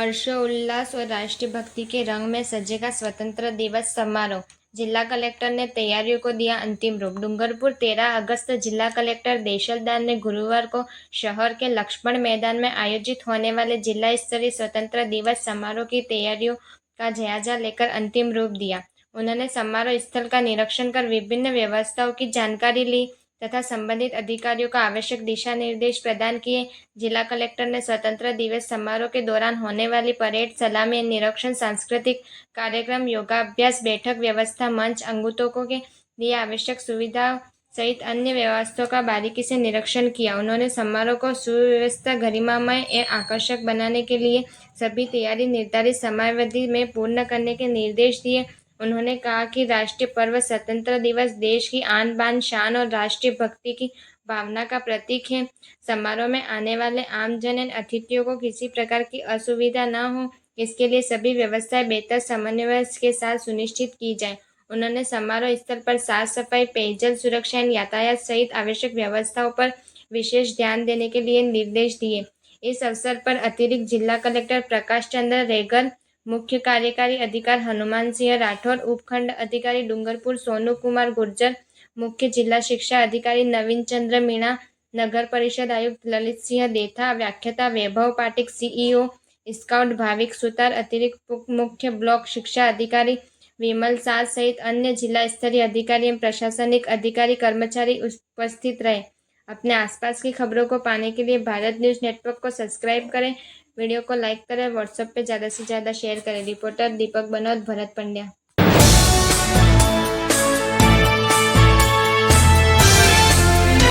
हर्षोल्लास और राष्ट्रीय भक्ति के रंग में सजेगा स्वतंत्र दिवस समारोह। जिला कलेक्टर ने तैयारियों को दिया अंतिम रूप। डूंगरपुर 13 अगस्त जिला कलेक्टर देशलदार ने गुरुवार को शहर के लक्ष्मण मैदान में आयोजित होने वाले जिला स्तरीय स्वतंत्र दिवस समारोह की तैयारियों का जायजा लेकर अंतिम रूप दिया। उन्होंने समारोह स्थल का निरीक्षण कर विभिन्न व्यवस्थाओं की जानकारी ली तथा संबंधित अधिकारियों को आवश्यक दिशा निर्देश प्रदान किए। जिला कलेक्टर ने स्वतंत्र दिवस समारोह के दौरान होने वाली परेड, सलामी निरीक्षण, सांस्कृतिक कार्यक्रम, योगाभ्यास, बैठक व्यवस्था, मंच, अंगतुकों के लिए आवश्यक सुविधाओं सहित अन्य व्यवस्थाओं का बारीकी से निरीक्षण किया। उन्होंने समारोह को सुव्यवस्था, गरिमामय एवं आकर्षक बनाने के लिए सभी तैयारी निर्धारित समयावधि में पूर्ण करने के निर्देश दिए। उन्होंने कहा कि राष्ट्रीय पर्व स्वतंत्र दिवस देश की आन बान शान और राष्ट्रीय भक्ति की भावना का प्रतीक है। समारोह में आने वाले आमजन एवं अतिथियों को किसी प्रकार की असुविधा न हो, इसके लिए सभी व्यवस्थाएं बेहतर समन्वय के साथ सुनिश्चित की जाए। उन्होंने समारोह स्थल पर साफ सफाई, पेयजल सुरक्षा एवं यातायात सहित आवश्यक व्यवस्थाओं पर विशेष ध्यान देने के लिए निर्देश दिए। इस अवसर पर अतिरिक्त जिला कलेक्टर प्रकाश चंद्र रेगर, मुख्य कार्यकारी अधिकारी हनुमान सिंह राठौर, उपखंड अधिकारी डूंगरपुर सोनू कुमार गुर्जर, मुख्य जिला शिक्षा अधिकारी नवीन चंद्र मीणा, नगर परिषद आयुक्त ललित सिंह देथा, व्याख्याता वैभव पाटिक, सीईओ स्काउट भाविक सुतार, अतिरिक्त मुख्य ब्लॉक शिक्षा अधिकारी विमल साज सहित अन्य जिला स्तरीय अधिकारी एवं प्रशासनिक अधिकारी कर्मचारी उपस्थित रहे। अपने आसपास की खबरों को पाने के लिए भारत न्यूज नेटवर्क को सब्सक्राइब करें, वीडियो को लाइक करें, व्हाट्सएप पे ज़्यादा से ज़्यादा शेयर करें। रिपोर्टर दीपक बनोद, भरत पंड्या।